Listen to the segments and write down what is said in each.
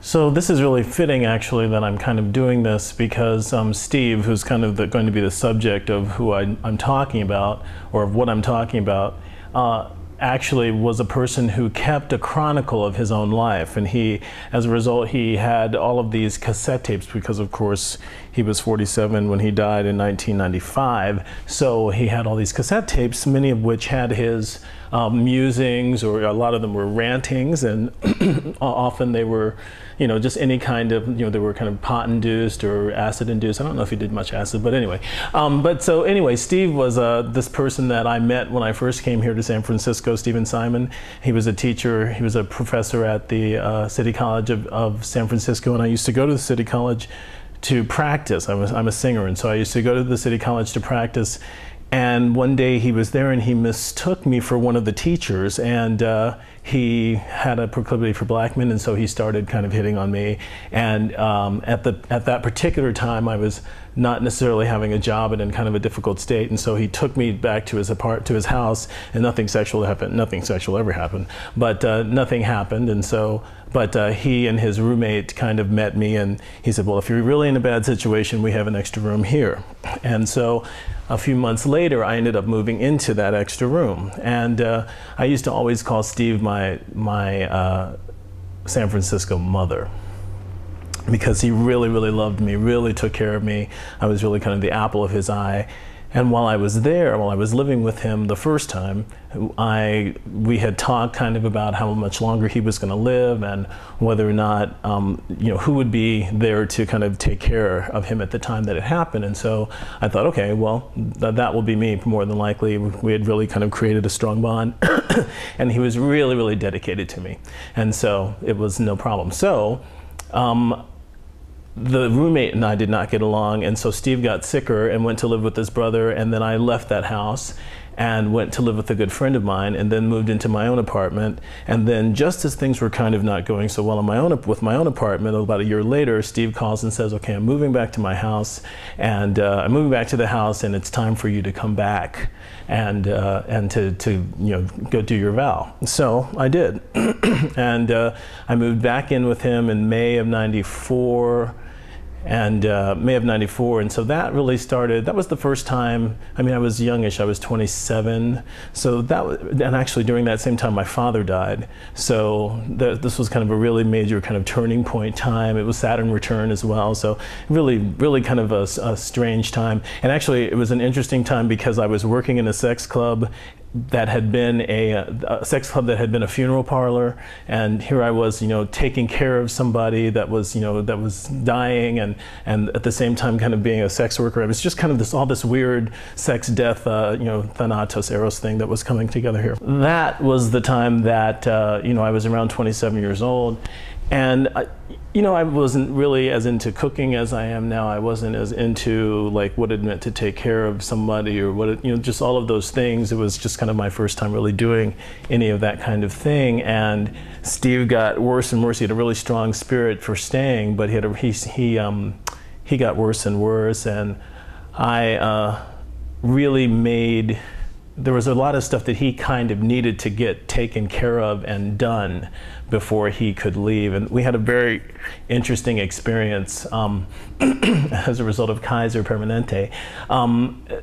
So this is really fitting, actually, that I'm kind of doing this because Steve, who's kind of going to be the subject of who I'm talking about, or of what I'm talking about, actually was a person who kept a chronicle of his own life. And he, as a result, he had all of these cassette tapes because, of course, he was 47 when he died in 1995. So he had all these cassette tapes, many of which had his musings, or a lot of them were rantings, and often they were, you know, just any kind of, you know, they were kind of pot-induced or acid-induced. I don't know if he did much acid, but anyway. So anyway, Steve was this person that I met when I first came here to San Francisco, Stephen Simon. He was a teacher, he was a professor at the City College of San Francisco, and I used to go to the City College to practice. I'm a singer, and so I used to go to the City College to practice. And one day he was there and he mistook me for one of the teachers, and he had a proclivity for black men, and so he started kind of hitting on me. And at that particular time, I was not necessarily having a job and in kind of a difficult state, and so he took me back to his house, and nothing sexual happened. Nothing sexual ever happened, but nothing happened. And so, but he and his roommate kind of met me, and he said, well, if you're really in a bad situation, we have an extra room here. And so a few months later, I ended up moving into that extra room. And I used to always call Steve my San Francisco mother, because he really, really loved me, really took care of me. I was really kind of the apple of his eye. And while I was there, while I was living with him the first time, we had talked kind of about how much longer he was going to live, and whether or not, you know, who would be there to kind of take care of him at the time that it happened. And so I thought, okay, well, that will be me more than likely. We had really kind of created a strong bond, and he was really, really dedicated to me. And so it was no problem. So the roommate and I did not get along, and so Steve got sicker and went to live with his brother, and then I left that house and went to live with a good friend of mine, and then moved into my own apartment. And then just as things were kind of not going so well with my own apartment, about a year later, Steve calls and says, okay, I'm moving back to my house, and I'm moving back to the house, and it's time for you to come back and to you know, go do your vow. So I did. And I moved back in with him in May of '94. And May of '94, and so that really started. That was the first time. I mean, I was youngish. I was 27. So that was, and actually during that same time, my father died. So this was kind of a really major kind of turning point time. It was Saturn return as well. So really, really kind of a strange time. And actually, it was an interesting time because I was working in a sex club that had been a sex club that had been a funeral parlor, and here I was, you know, taking care of somebody that was, you know, that was dying, and at the same time kind of being a sex worker. It was just kind of all this weird sex, death, you know, Thanatos, Eros thing that was coming together here. That was the time that you know, I was around 27 years old, and you know, I wasn't really as into cooking as I am now. I wasn't as into like what it meant to take care of somebody, or what it, you know, just all of those things. It was just kind of my first time really doing any of that kind of thing. And Steve got worse and worse. He had a really strong spirit for staying, but he got worse and worse. And I really made, there was a lot of stuff that he kind of needed to get taken care of and done before he could leave. And we had a very interesting experience as a result of Kaiser Permanente.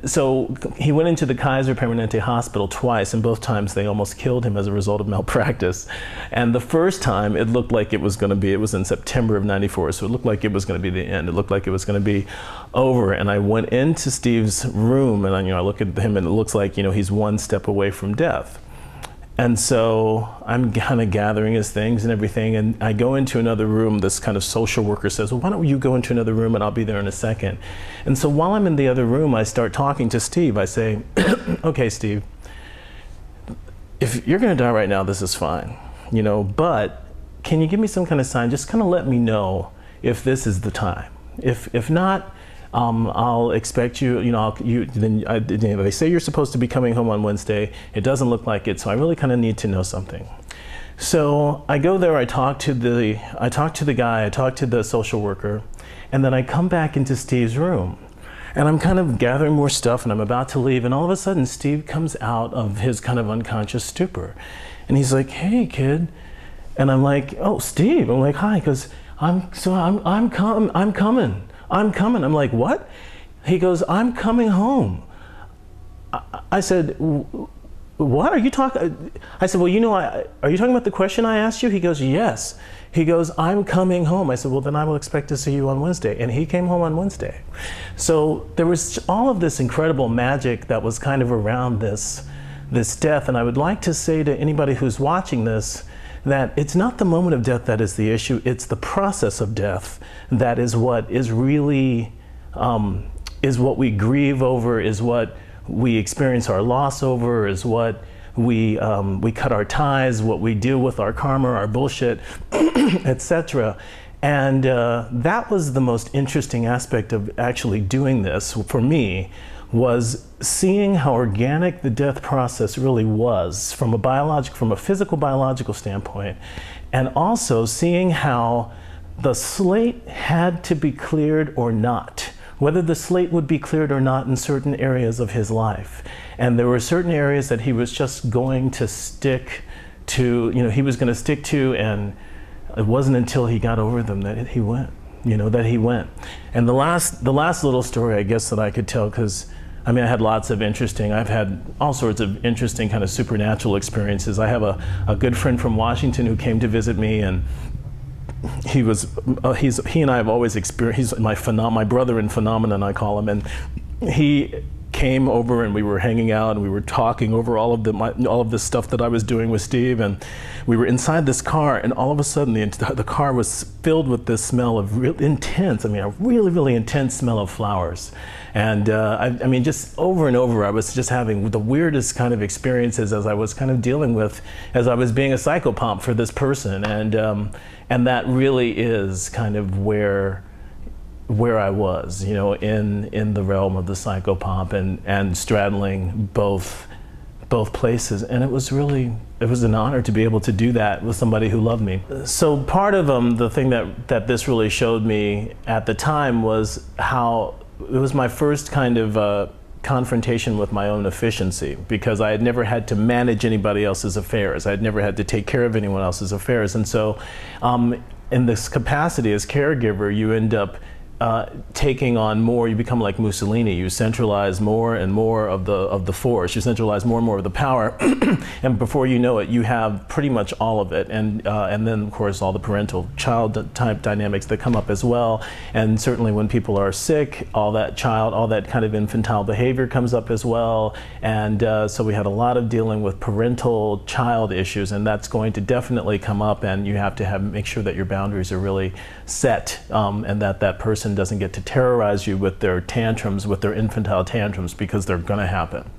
So he went into the Kaiser Permanente hospital twice, and both times they almost killed him as a result of malpractice. And the first time it looked like it was going to be, it was in September of '94, so it looked like it was going to be the end. It looked like it was going to be over. And I went into Steve's room, and you know, I look at him, and it looks like, you know, he's one step away from death. And so I'm kind of gathering his things and everything, and I go into another room. This kind of social worker says, well, why don't you go into another room and I'll be there in a second. And so while I'm in the other room, I start talking to Steve. I say, okay, Steve, if you're going to die right now, this is fine, you know, but can you give me some kind of sign? Just kind of let me know if this is the time. If not, I'll expect you, you know, they say you're supposed to be coming home on Wednesday. It doesn't look like it, so I really kind of need to know something. So I go there, I talk to the guy, I talk to the social worker, and then I come back into Steve's room. And I'm kind of gathering more stuff, and I'm about to leave, and all of a sudden Steve comes out of his kind of unconscious stupor. And he's like, hey, kid. And I'm like, oh, Steve. I'm like, hi, because I'm coming. I'm like, what? He goes, I'm coming home. I said, what are you talking? I said, well, are you talking about the question I asked you? He goes, yes. He goes, I'm coming home. I said, well, then I will expect to see you on Wednesday. And he came home on Wednesday. So there was all of this incredible magic that was kind of around this death. And I would like to say to anybody who's watching this, that it's not the moment of death that is the issue, it's the process of death that is what is really, is what we grieve over, is what we experience our loss over, is what we cut our ties, what we deal with our karma, our bullshit, etc. And that was the most interesting aspect of actually doing this for me, was seeing how organic the death process really was from a physical biological standpoint, and also seeing how the slate had to be cleared or not, whether the slate would be cleared or not in certain areas of his life. And there were certain areas that he was just going to stick to, he was going to stick to, and it wasn't until he got over them that he went. And the last little story, I guess, that I could tell, because I mean, I've had all sorts of interesting kind of supernatural experiences. I have a good friend from Washington who came to visit me, and he and I have always experienced, he's my brother in phenomenon, I call him, and he came over and we were hanging out and we were talking over all of this stuff that I was doing with Steve, and we were inside this car, and all of a sudden the car was filled with this smell of a really, really intense smell of flowers. And I mean, just over and over, I was just having the weirdest kind of experiences as I was kind of dealing with, as I was being a psychopomp for this person. And that really is kind of where I was, in the realm of the psychopomp, and straddling both places. And it was an honor to be able to do that with somebody who loved me. So part of the thing that this really showed me at the time was how it was my first kind of confrontation with my own efficiency, because I had never had to manage anybody else's affairs. I had never had to take care of anyone else's affairs. And so in this capacity as caregiver, you end up taking on more. You become like Mussolini. You centralize more and more of the force. You centralize more and more of the power, and before you know it, you have pretty much all of it. And then, of course, all the parental-child type dynamics that come up as well. And certainly, when people are sick, all that kind of infantile behavior comes up as well. And so we had a lot of dealing with parental-child issues, and that's going to definitely come up. And you have to make sure that your boundaries are really set, and that person doesn't get to terrorize you with their tantrums, with their infantile tantrums, because they're going to happen.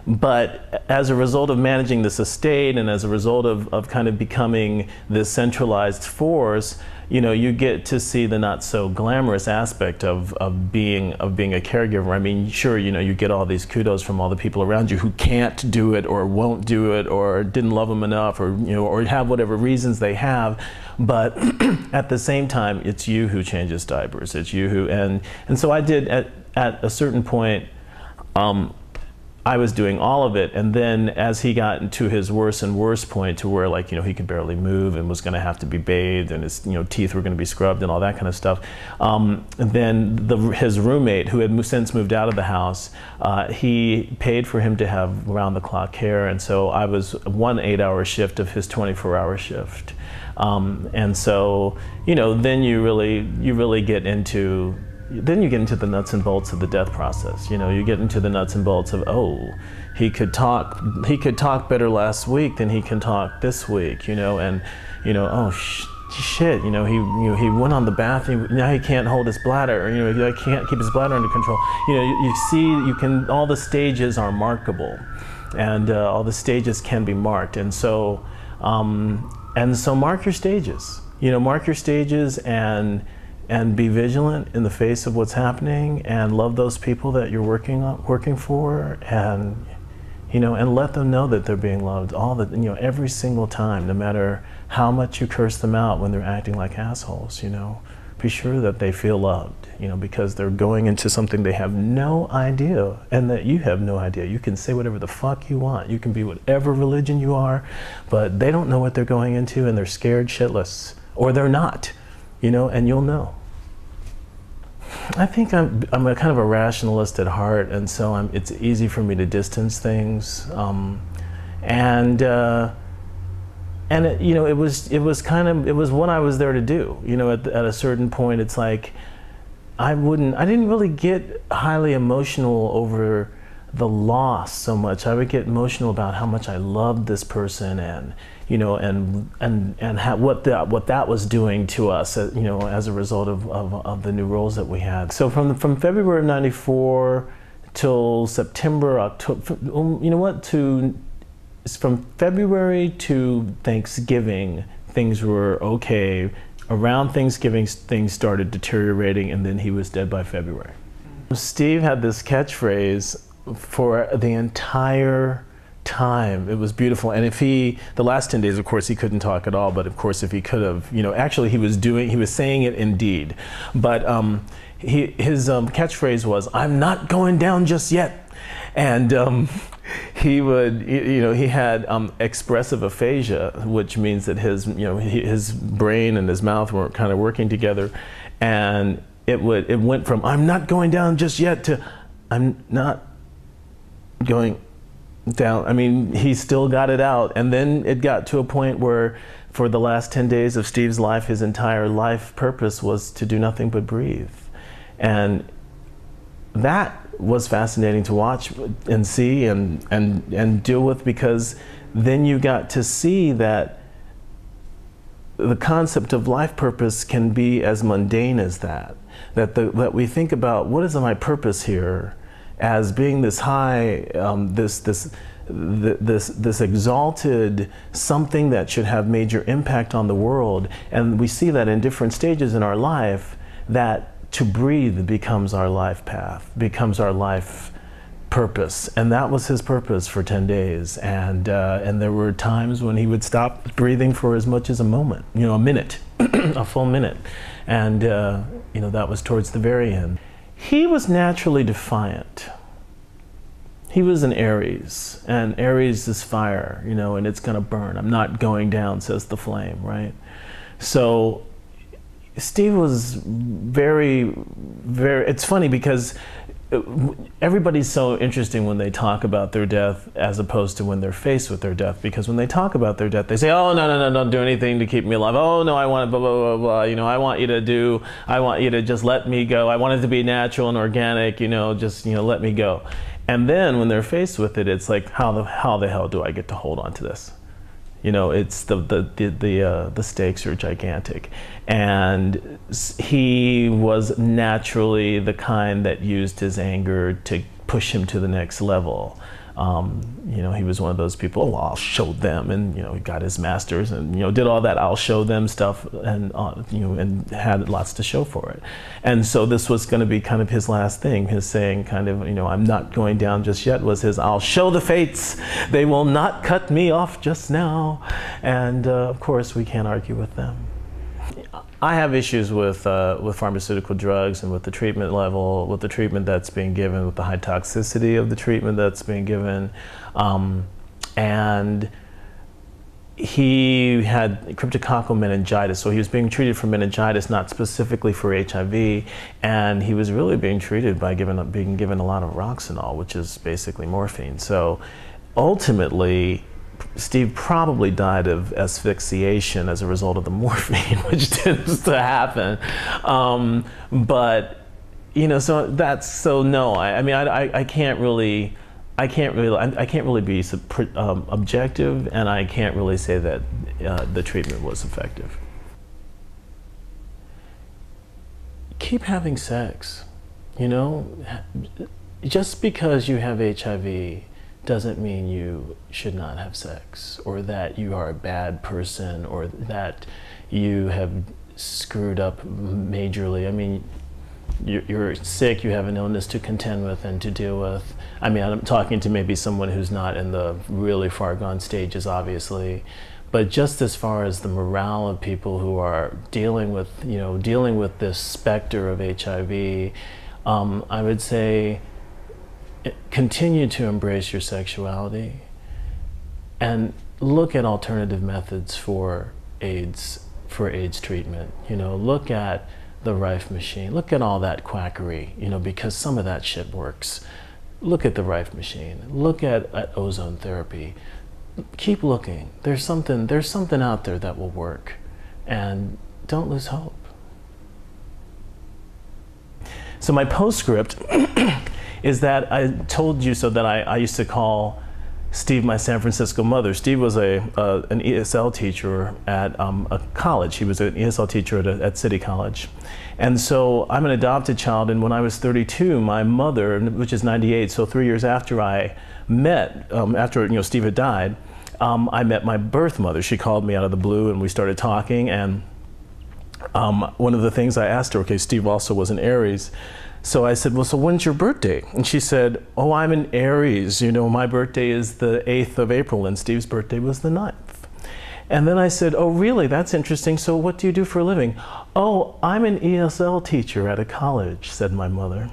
But as a result of managing this estate, and as a result of kind of becoming this centralized force, you get to see the not so glamorous aspect of being a caregiver. I mean, sure, you get all these kudos from all the people around you who can't do it, or won't do it, or didn't love them enough, or or have whatever reasons they have. But at the same time, it's you who changes diapers. It's you who, and so I did at a certain point. I was doing all of it, and then as he got into his worse and worse point, to where he could barely move and was going to have to be bathed, and his teeth were going to be scrubbed and all that kind of stuff. Then his roommate, who had since moved out of the house, he paid for him to have round-the-clock care, and so I was one 8-hour shift of his 24-hour shift. And so then you really get into. Then you get into the nuts and bolts of the death process. You get into the nuts and bolts of, oh, he could talk better last week than he can talk this week, and oh shit, he went on the bath, now he can't hold his bladder, or he can't keep his bladder under control. All the stages are markable, and all the stages can be marked, and so mark your stages. Mark your stages, and be vigilant in the face of what's happening, and love those people that you're working for, and and let them know that they're being loved every single time, no matter how much you curse them out when they're acting like assholes. Be sure that they feel loved, because they're going into something they have no idea, and that you have no idea. You can say whatever the fuck you want. You can be whatever religion you are, but they don't know what they're going into, and they're scared shitless or they're not, you know, and you'll know. I think I'm a kind of a rationalist at heart, and so it's easy for me to distance things, and you know, it was what I was there to do. You know, at a certain point, it's like I didn't really get highly emotional over the loss so much. I would get emotional about how much I loved this person, and you know, and what that was doing to us, you know, as a result of the new roles that we had. So from February of '94 till September, October, you know what, from February to Thanksgiving, things were okay. Around Thanksgiving, things started deteriorating, and then he was dead by February. Steve had this catchphrase for the entire time. It was beautiful. And the last 10 days, of course, he couldn't talk at all, but of course, if he could have, you know, actually he was saying it indeed. But his catchphrase was, "I'm not going down just yet." And he would, you know, he had expressive aphasia, which means that his brain and his mouth weren't kind of working together. And it went from, "I'm not going down just yet" to, "I'm not going down." I mean, he still got it out. And then it got to a point where for the last 10 days of Steve's life, his entire life purpose was to do nothing but breathe. And that was fascinating to watch and see and deal with, because then you got to see that the concept of life purpose can be as mundane as that. That we think about, what is my purpose here, as being this high, this exalted something that should have major impact on the world. And we see that in different stages in our life, that to breathe becomes our life path, becomes our life purpose. And that was his purpose for 10 days. And there were times when he would stop breathing for as much as a moment, you know, a minute, a full minute. And, you know, that was towards the very end. He was naturally defiant. He was an Aries, and Aries is fire, you know, and it's gonna burn. "I'm not going down," says the flame, right? So Steve was very, it's funny because everybody's so interesting when they talk about their death as opposed to when they're faced with their death. Because when they talk about their death, they say, "Oh, no, don't do anything to keep me alive. Oh, no, I want blah, blah, blah, blah. You know, I want you to just let me go. I want it to be natural and organic, you know, just, you know, let me go." And then when they're faced with it, it's like, how the hell do I get to hold on to this? You know, it's the stakes are gigantic. And he was naturally the kind that used his anger to push him to the next level. You know, he was one of those people, "Oh, I'll show them," and, you know, he got his master's and, you know, did all that "I'll show them" stuff, and you know, and had lots to show for it. And so this was going to be kind of his last thing. His saying, kind of, you know, "I'm not going down just yet," was his "I'll show the fates. They will not cut me off just now." And of course, we can't argue with them. I have issues with pharmaceutical drugs and with the treatment level, with the treatment that's being given, with the high toxicity of the treatment that's being given. And he had cryptococcal meningitis, so he was being treated for meningitis, not specifically for HIV, and he was really being treated by being given a lot of Roxanol, which is basically morphine. So ultimately, Steve probably died of asphyxiation as a result of the morphine, which tends to happen. But, you know, no. I mean, I can't really be objective, and I can't really say that the treatment was effective. Keep having sex, you know. Just because you have HIV doesn't mean you should not have sex, or that you are a bad person, or that you have screwed up majorly. I mean, you're sick, you have an illness to contend with and to deal with. I mean, I'm talking to maybe someone who's not in the really far gone stages, obviously, but just as far as the morale of people who are dealing with this specter of HIV, I would say, continue to embrace your sexuality and look at alternative methods for AIDS for AIDS treatment. You know, look at the Rife machine. Look at all that quackery, you know, because some of that shit works. Look at the Rife machine. Look at ozone therapy. Keep looking. There's something out there that will work. And don't lose hope. So my postscript is that I told you so that I used to call Steve my San Francisco mother. Steve was an ESL teacher at a college. He was an ESL teacher at City College. And so I'm an adopted child, and when I was 32, my mother, which is 98, so 3 years after I met, after Steve had died, I met my birth mother. She called me out of the blue and we started talking, and one of the things I asked her, okay, Steve also was an Aries, so I said, well, so when's your birthday? And she said, oh, I'm an Aries. You know, my birthday is the 8th of April and Steve's birthday was the 9th. And then I said, oh, really? That's interesting. So what do you do for a living? Oh, I'm an ESL teacher at a college, said my mother.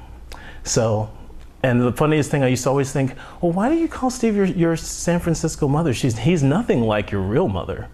So, and the funniest thing, I used to always think, well, why do you call Steve your San Francisco mother? He's nothing like your real mother.